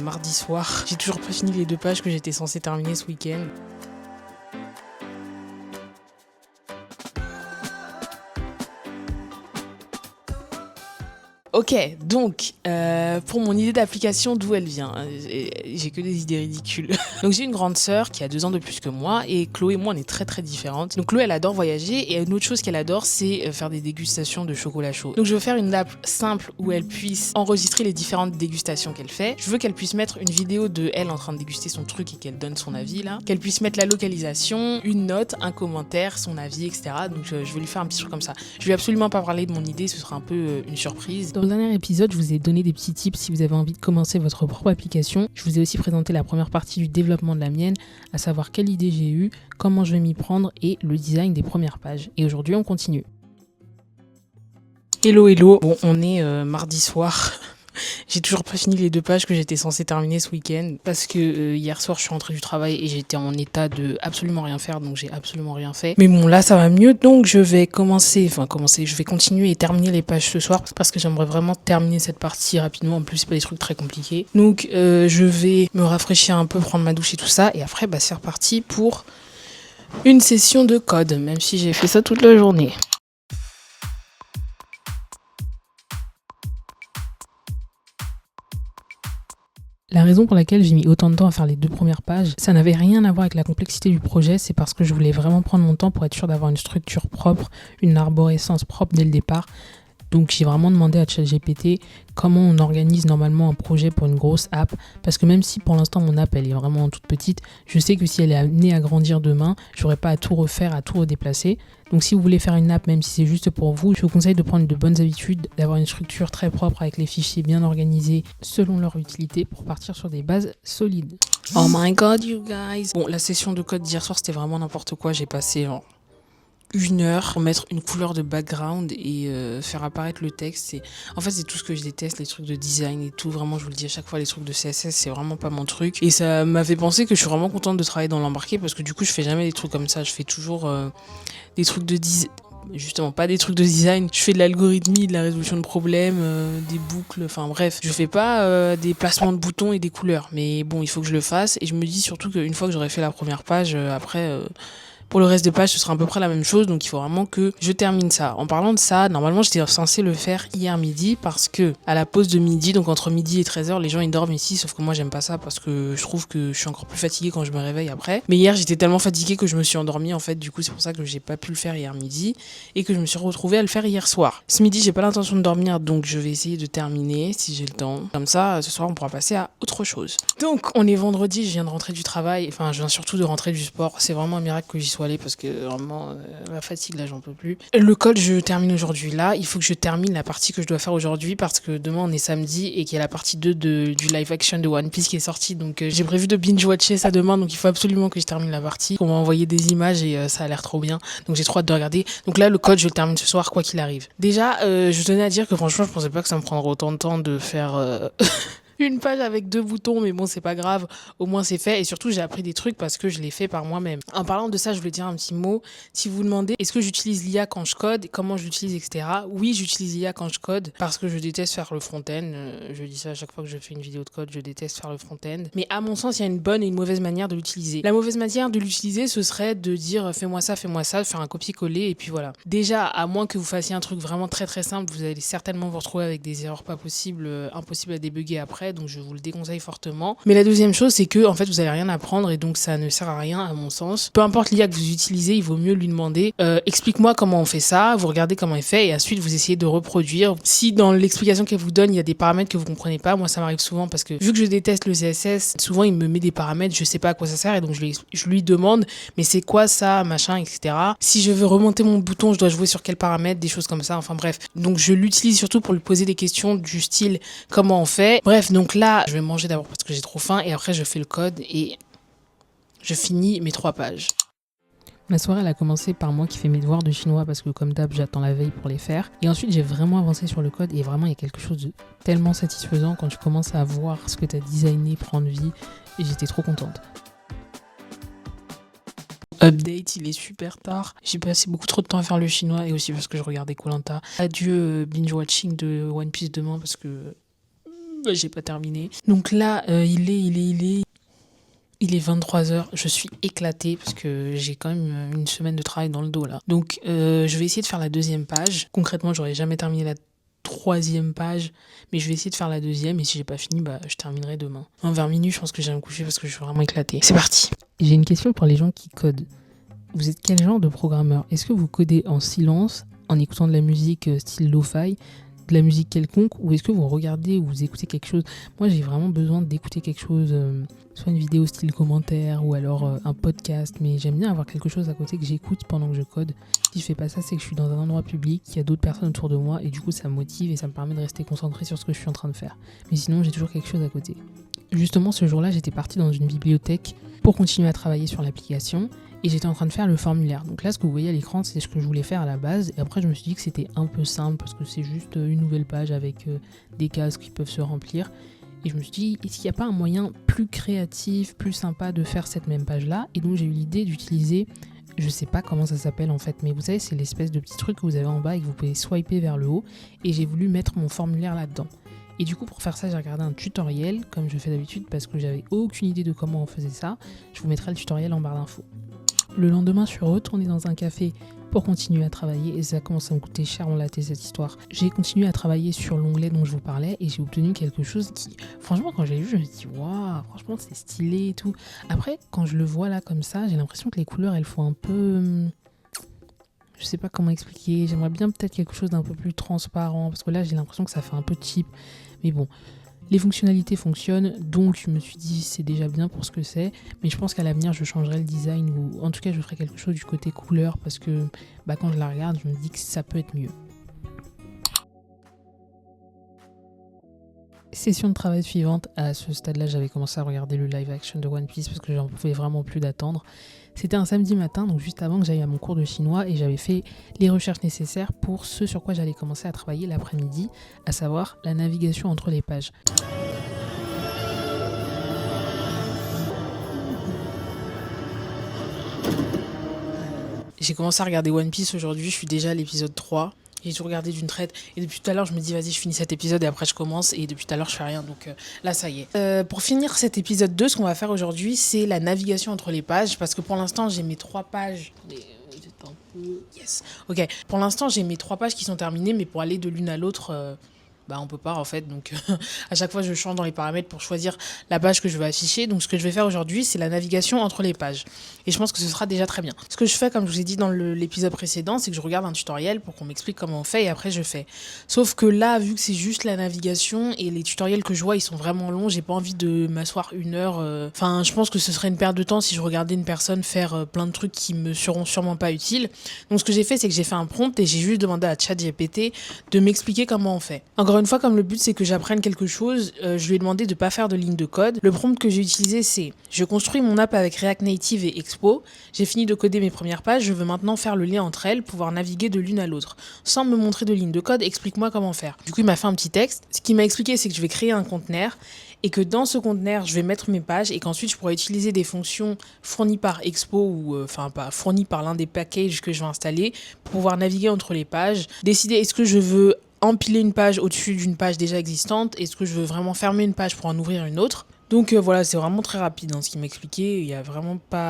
mardi soir. J'ai toujours pas fini les 2 pages que j'étais censée terminer ce week-end. Ok, donc pour mon idée d'application, d'où elle vient? J'ai que des idées ridicules. Donc j'ai une grande sœur qui a 2 ans de plus que moi et Chloé et moi on est très très différentes. Donc Chloé elle adore voyager et une autre chose qu'elle adore c'est faire des dégustations de chocolat chaud. Donc je veux faire une app simple où elle puisse enregistrer les différentes dégustations qu'elle fait. Je veux qu'elle puisse mettre une vidéo de elle en train de déguster son truc et qu'elle donne son avis là. Qu'elle puisse mettre la localisation, une note, un commentaire, son avis, etc. Donc je vais lui faire un petit truc comme ça. Je vais absolument pas parler de mon idée, ce sera un peu une surprise. Dans le dernier épisode, je vous ai donné des petits tips si vous avez envie de commencer votre propre application. Je vous ai aussi présenté la première partie du développement de la mienne, à savoir quelle idée j'ai eue, comment je vais m'y prendre et le design des premières pages. Et aujourd'hui, on continue. Hello, hello. Bon, on est mardi soir. J'ai toujours pas fini les 2 pages que j'étais censée terminer ce week-end parce que hier soir je suis rentrée du travail et j'étais en état de absolument rien faire, donc j'ai absolument rien fait. Mais bon, là ça va mieux, donc je vais je vais continuer et terminer les pages ce soir parce que j'aimerais vraiment terminer cette partie rapidement. En plus c'est pas des trucs très compliqués, donc je vais me rafraîchir un peu, prendre ma douche et tout ça, et après c'est reparti pour une session de code, même si j'ai fait ça toute la journée. La raison pour laquelle j'ai mis autant de temps à faire les 2 premières pages, ça n'avait rien à voir avec la complexité du projet, c'est parce que je voulais vraiment prendre mon temps pour être sûr d'avoir une structure propre, une arborescence propre dès le départ. Donc j'ai vraiment demandé à ChatGPT comment on organise normalement un projet pour une grosse app, parce que même si pour l'instant mon app elle est vraiment toute petite, je sais que si elle est amenée à grandir demain, j'aurai pas à tout refaire, à tout redéplacer. Donc si vous voulez faire une app, même si c'est juste pour vous, je vous conseille de prendre de bonnes habitudes, d'avoir une structure très propre avec les fichiers bien organisés selon leur utilité pour partir sur des bases solides. Oh my god you guys. Bon, la session de code d'hier soir c'était vraiment n'importe quoi, j'ai passé 1 heure pour mettre une couleur de background et faire apparaître le texte. En fait, c'est tout ce que je déteste, les trucs de design et tout. Vraiment, je vous le dis à chaque fois, les trucs de CSS, c'est vraiment pas mon truc. Et ça m'a fait penser que je suis vraiment contente de travailler dans l'embarqué parce que du coup, je fais jamais des trucs comme ça. Je fais toujours des trucs de design. Justement, pas des trucs de design. Je fais de l'algorithmie, de la résolution de problèmes, des boucles, enfin bref. Je fais pas des placements de boutons et des couleurs. Mais bon, il faut que je le fasse. Et je me dis surtout qu'une fois que j'aurai fait la première page, après... pour le reste des pages, ce sera à peu près la même chose, donc il faut vraiment que je termine ça. En parlant de ça, normalement, j'étais censée le faire hier midi parce que à la pause de midi, donc entre midi et 13h, les gens ils dorment ici, sauf que moi j'aime pas ça parce que je trouve que je suis encore plus fatiguée quand je me réveille après. Mais hier, j'étais tellement fatiguée que je me suis endormie en fait, du coup, c'est pour ça que j'ai pas pu le faire hier midi et que je me suis retrouvée à le faire hier soir. Ce midi, j'ai pas l'intention de dormir, donc je vais essayer de terminer si j'ai le temps. Comme ça, ce soir, on pourra passer à autre chose. Donc, on est vendredi, je viens de rentrer du travail, enfin, je viens surtout de rentrer du sport. C'est vraiment un miracle que j'y sois allée parce que vraiment la fatigue là j'en peux plus. Le code je termine aujourd'hui là, il faut que je termine la partie que je dois faire aujourd'hui parce que demain on est samedi et qu'il y a la partie 2 du live action de One Piece qui est sortie, donc j'ai prévu de binge watcher ça demain, donc il faut absolument que je termine la partie. On m'a envoyé des images et ça a l'air trop bien, donc j'ai trop hâte de regarder. Donc là le code je le termine ce soir quoi qu'il arrive. Déjà je tenais à dire que franchement je pensais pas que ça me prendrait autant de temps de faire une page avec 2 boutons, mais bon, c'est pas grave, au moins c'est fait. Et surtout, j'ai appris des trucs parce que je l'ai fait par moi-même. En parlant de ça, je voulais dire un petit mot. Si vous vous demandez, est-ce que j'utilise l'IA quand je code, comment je l'utilise, etc. Oui, j'utilise l'IA quand je code parce que je déteste faire le front-end. Je dis ça à chaque fois que je fais une vidéo de code, je déteste faire le front-end. Mais à mon sens, il y a une bonne et une mauvaise manière de l'utiliser. La mauvaise manière de l'utiliser, ce serait de dire fais-moi ça, de faire un copier-coller et puis voilà. Déjà, à moins que vous fassiez un truc vraiment très très simple, vous allez certainement vous retrouver avec des erreurs pas possibles, impossibles à débugger après. Donc je vous le déconseille fortement. Mais la deuxième chose, c'est que en fait vous allez rien apprendre et donc ça ne sert à rien à mon sens. Peu importe l'IA que vous utilisez, il vaut mieux lui demander explique-moi comment on fait ça, vous regardez comment il fait et ensuite vous essayez de reproduire. Si dans l'explication qu'elle vous donne il y a des paramètres que vous comprenez pas, moi ça m'arrive souvent parce que vu que je déteste le CSS, souvent il me met des paramètres, je sais pas à quoi ça sert et donc je lui demande mais c'est quoi ça, machin, etc. Si je veux remonter mon bouton, je dois jouer sur quel paramètre, des choses comme ça, enfin bref. Donc je l'utilise surtout pour lui poser des questions du style comment on fait. Bref, donc là je vais manger d'abord parce que j'ai trop faim et après je fais le code et je finis mes 3 pages. Ma soirée elle a commencé par moi qui fais mes devoirs de chinois parce que comme d'hab j'attends la veille pour les faire. Et ensuite j'ai vraiment avancé sur le code et vraiment il y a quelque chose de tellement satisfaisant quand tu commences à voir ce que tu as designé prendre vie et j'étais trop contente. Update, il est super tard. J'ai passé beaucoup trop de temps à faire le chinois et aussi parce que je regardais Koh Lanta. Adieu binge watching de One Piece demain parce que J'ai pas terminé. Donc là, il est 23h, je suis éclatée parce que j'ai quand même une semaine de travail dans le dos là. Donc je vais essayer de faire la deuxième page. Concrètement, j'aurais jamais terminé la troisième page, mais je vais essayer de faire la deuxième et si j'ai pas fini, je terminerai demain. Vers minuit, je pense que je vais me coucher parce que je suis vraiment éclatée. C'est parti. J'ai une question pour les gens qui codent. Vous êtes quel genre de programmeur ? Est-ce que vous codez en silence, en écoutant de la musique style lo-fi, de la musique quelconque, ou est-ce que vous regardez ou vous écoutez quelque chose ? Moi, j'ai vraiment besoin d'écouter quelque chose, soit une vidéo style commentaire ou alors un podcast, mais j'aime bien avoir quelque chose à côté que j'écoute pendant que je code. Si je fais pas ça, c'est que je suis dans un endroit public, qu'il y a d'autres personnes autour de moi et du coup, ça me motive et ça me permet de rester concentré sur ce que je suis en train de faire. Mais sinon, j'ai toujours quelque chose à côté. Justement, ce jour-là, j'étais partie dans une bibliothèque pour continuer à travailler sur l'application. Et j'étais en train de faire le formulaire. Donc là, ce que vous voyez à l'écran, c'est ce que je voulais faire à la base. Et après, je me suis dit que c'était un peu simple parce que c'est juste une nouvelle page avec des cases qui peuvent se remplir. Et je me suis dit, est-ce qu'il n'y a pas un moyen plus créatif, plus sympa de faire cette même page-là ? Et donc, j'ai eu l'idée d'utiliser, je sais pas comment ça s'appelle en fait, mais vous savez, c'est l'espèce de petit truc que vous avez en bas et que vous pouvez swiper vers le haut. Et j'ai voulu mettre mon formulaire là-dedans. Et du coup, pour faire ça, j'ai regardé un tutoriel, comme je fais d'habitude, parce que j'avais aucune idée de comment on faisait ça. Je vous mettrai le tutoriel en barre d'infos. Le lendemain, je suis retournée dans un café pour continuer à travailler et ça commence à me coûter cher, on l'a été cette histoire. J'ai continué à travailler sur l'onglet dont je vous parlais et j'ai obtenu quelque chose qui, franchement, quand je l'ai vu, je me suis dit, waouh, franchement, c'est stylé et tout. Après, quand je le vois là comme ça, j'ai l'impression que les couleurs, elles font un peu... Je sais pas comment expliquer, j'aimerais bien peut-être quelque chose d'un peu plus transparent parce que là, j'ai l'impression que ça fait un peu cheap. Mais bon... Les fonctionnalités fonctionnent, donc je me suis dit c'est déjà bien pour ce que c'est, mais je pense qu'à l'avenir je changerai le design ou en tout cas je ferai quelque chose du côté couleur parce que quand je la regarde je me dis que ça peut être mieux. Session de travail suivante, à ce stade-là j'avais commencé à regarder le live action de One Piece parce que j'en pouvais vraiment plus d'attendre. C'était un samedi matin, donc juste avant que j'aille à mon cours de chinois et j'avais fait les recherches nécessaires pour ce sur quoi j'allais commencer à travailler l'après-midi, à savoir la navigation entre les pages. J'ai commencé à regarder One Piece aujourd'hui, je suis déjà à l'épisode 3. J'ai tout regardé d'une traite et depuis tout à l'heure je me dis vas-y je finis cet épisode et après je commence et depuis tout à l'heure je fais rien donc là ça y est. Pour finir cet épisode 2, ce qu'on va faire aujourd'hui c'est la navigation entre les pages parce que pour l'instant j'ai mes 3 pages. Yes. Ok. Pour l'instant j'ai mes 3 pages qui sont terminées mais pour aller de l'une à l'autre... on peut pas en fait, donc à chaque fois je change dans les paramètres pour choisir la page que je veux afficher. Donc ce que je vais faire aujourd'hui c'est la navigation entre les pages et je pense que ce sera déjà très bien. Ce que je fais, comme je vous ai dit dans l'épisode précédent, c'est que je regarde un tutoriel pour qu'on m'explique comment on fait et après je fais. Sauf que là, vu que c'est juste la navigation et les tutoriels que je vois ils sont vraiment longs, j'ai pas envie de m'asseoir 1 heure. Enfin je pense que ce serait une perte de temps si je regardais une personne faire plein de trucs qui me seront sûrement pas utiles. Donc ce que j'ai fait c'est que j'ai fait un prompt et j'ai juste demandé à ChatGPT de m'expliquer comment on fait. Encore une fois, comme le but c'est que j'apprenne quelque chose, je lui ai demandé de pas faire de ligne de code. Le prompt que j'ai utilisé c'est: je construis mon app avec React Native et Expo, j'ai fini de coder mes premières pages, je veux maintenant faire le lien entre elles, pouvoir naviguer de l'une à l'autre. Sans me montrer de ligne de code, explique-moi comment faire. Du coup il m'a fait un petit texte. Ce qu'il m'a expliqué c'est que je vais créer un conteneur et que dans ce conteneur je vais mettre mes pages et qu'ensuite je pourrais utiliser des fonctions fournies par Expo ou pas fournies par l'un des packages que je vais installer pour pouvoir naviguer entre les pages, décider est-ce que je veux empiler une page au-dessus d'une page déjà existante, est-ce que je veux vraiment fermer une page pour en ouvrir une autre. Donc voilà, c'est vraiment très rapide ce qu'il m'expliquait,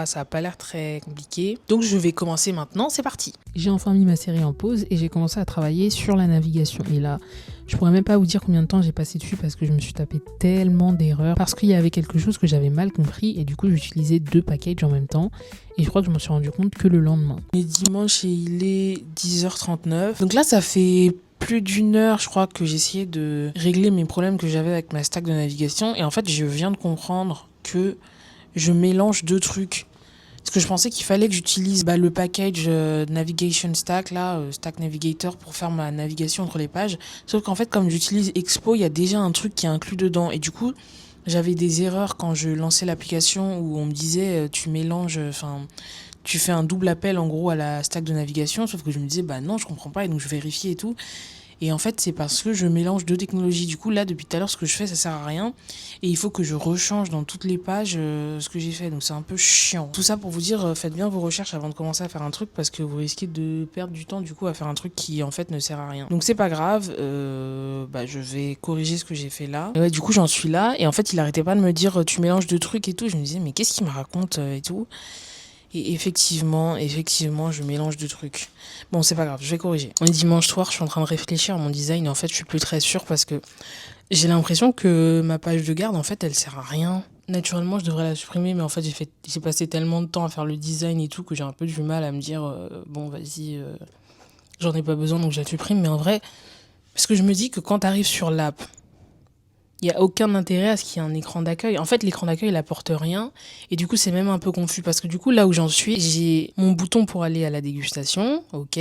ça a pas l'air très compliqué. Donc je vais commencer maintenant, c'est parti. J'ai enfin mis ma série en pause et j'ai commencé à travailler sur la navigation. Et là, je pourrais même pas vous dire combien de temps j'ai passé dessus parce que je me suis tapé tellement d'erreurs, parce qu'il y avait quelque chose que j'avais mal compris et du coup j'utilisais 2 packages en même temps. Et je crois que je m'en suis rendu compte que le lendemain. Et dimanche, il est 10h39. Donc là, ça fait plus d'1 heure, je crois, que j'ai essayé de régler mes problèmes que j'avais avec ma stack de navigation. Et en fait, je viens de comprendre que je mélange 2 trucs. Parce que je pensais qu'il fallait que j'utilise le package Navigation Stack, Stack Navigator, pour faire ma navigation entre les pages. Sauf qu'en fait, comme j'utilise Expo, il y a déjà un truc qui est inclus dedans. Et du coup, j'avais des erreurs quand je lançais l'application où on me disait tu fais un double appel en gros à la stack de navigation, sauf que je me disais non je comprends pas et donc je vérifiais et tout Et en fait, c'est parce que je mélange deux technologies. Du coup, là, depuis tout à l'heure, ce que je fais, ça sert à rien. Et il faut que je rechange dans toutes les pages ce que j'ai fait. Donc, c'est un peu chiant. Tout ça pour vous dire, faites bien vos recherches avant de commencer à faire un truc parce que vous risquez de perdre du temps, du coup, à faire un truc qui, en fait, ne sert à rien. Donc, c'est pas grave. Je vais corriger ce que j'ai fait là. Et ouais, du coup, j'en suis là. Et en fait, il arrêtait pas de me dire, tu mélanges deux trucs et tout. Je me disais, mais qu'est-ce qu'il me raconte et tout. Et effectivement, je mélange deux trucs. Bon, c'est pas grave, je vais corriger. On est dimanche soir, je suis en train de réfléchir à mon design. Et en fait, je suis plus très sûre parce que j'ai l'impression que ma page de garde, en fait, elle sert à rien. Naturellement, je devrais la supprimer, mais en fait, j'ai passé tellement de temps à faire le design et tout que j'ai un peu du mal à me dire, bon, vas-y, j'en ai pas besoin, donc je la supprime. Mais en vrai, parce que je me dis que quand t'arrives sur l'app, il n'y a aucun intérêt à ce qu'il y ait un écran d'accueil. En fait, l'écran d'accueil, il apporte rien. Et du coup, c'est même un peu confus. Parce que du coup, là où j'en suis, j'ai mon bouton pour aller à la dégustation. Ok.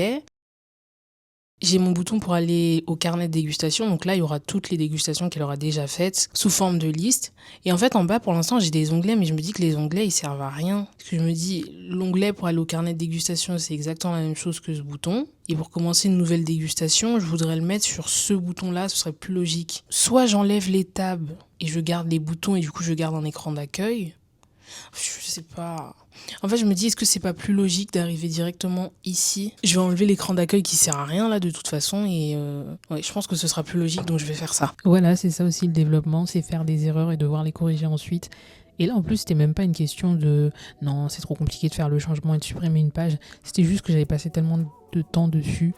J'ai mon bouton pour aller au carnet de dégustation. Donc là, il y aura toutes les dégustations qu'elle aura déjà faites sous forme de liste. Et en fait, en bas, pour l'instant, j'ai des onglets, mais je me dis que les onglets, ils servent à rien. Parce que je me dis, l'onglet pour aller au carnet de dégustation, c'est exactement la même chose que ce bouton. Et pour commencer une nouvelle dégustation, je voudrais le mettre sur ce bouton-là, ce serait plus logique. Soit j'enlève les tabs et je garde les boutons et du coup, je garde un écran d'accueil. Je sais pas. En fait, je me dis, est-ce que c'est pas plus logique d'arriver directement ici? Je vais enlever l'écran d'accueil qui sert à rien là de toute façon et ouais, je pense que ce sera plus logique donc je vais faire ça. Voilà, c'est ça aussi le développement, c'est faire des erreurs et devoir les corriger ensuite. Et là en plus, c'était même pas une question de non, c'est trop compliqué de faire le changement et de supprimer une page. C'était juste que j'avais passé tellement de temps dessus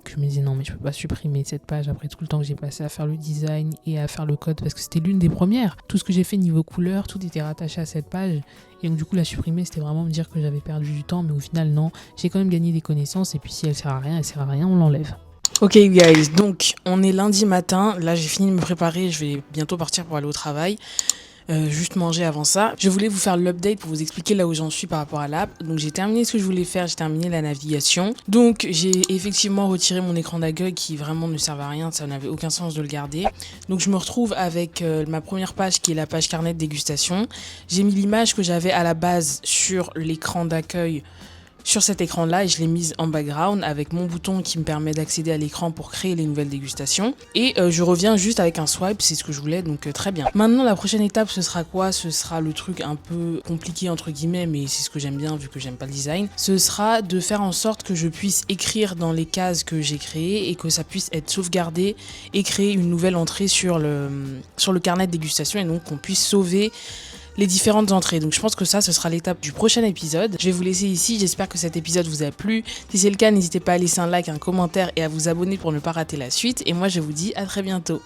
que je me disais non mais je peux pas supprimer cette page après tout le temps que j'ai passé à faire le design et à faire le code parce que c'était l'une des premières. Tout ce que j'ai fait niveau couleur, tout était rattaché à cette page et donc du coup la supprimer c'était vraiment me dire que j'avais perdu du temps mais au final non, j'ai quand même gagné des connaissances et puis si elle sert à rien, on l'enlève. Ok guys, donc on est lundi matin, là j'ai fini de me préparer, je vais bientôt partir pour aller au travail. Juste manger avant ça. Je voulais vous faire l'update pour vous expliquer là où j'en suis par rapport à l'app. Donc j'ai terminé ce que je voulais faire, j'ai terminé la navigation. Donc j'ai effectivement retiré mon écran d'accueil qui vraiment ne servait à rien, ça n'avait aucun sens de le garder. Donc je me retrouve avec ma première page qui est la page carnet de dégustation. J'ai mis l'image que j'avais à la base sur l'écran d'accueil sur cet écran-là et je l'ai mise en background avec mon bouton qui me permet d'accéder à l'écran pour créer les nouvelles dégustations. Et je reviens juste avec un swipe, c'est ce que je voulais, donc très bien. Maintenant, la prochaine étape, ce sera quoi? Ce sera le truc un peu compliqué entre guillemets, mais c'est ce que j'aime bien vu que j'aime pas le design. Ce sera de faire en sorte que je puisse écrire dans les cases que j'ai créées et que ça puisse être sauvegardé et créer une nouvelle entrée sur le carnet de dégustation et donc qu'on puisse sauver les différentes entrées. Donc je pense que ça, ce sera l'étape du prochain épisode. Je vais vous laisser ici, j'espère que cet épisode vous a plu. Si c'est le cas, n'hésitez pas à laisser un like, un commentaire et à vous abonner pour ne pas rater la suite. Et moi, je vous dis à très bientôt.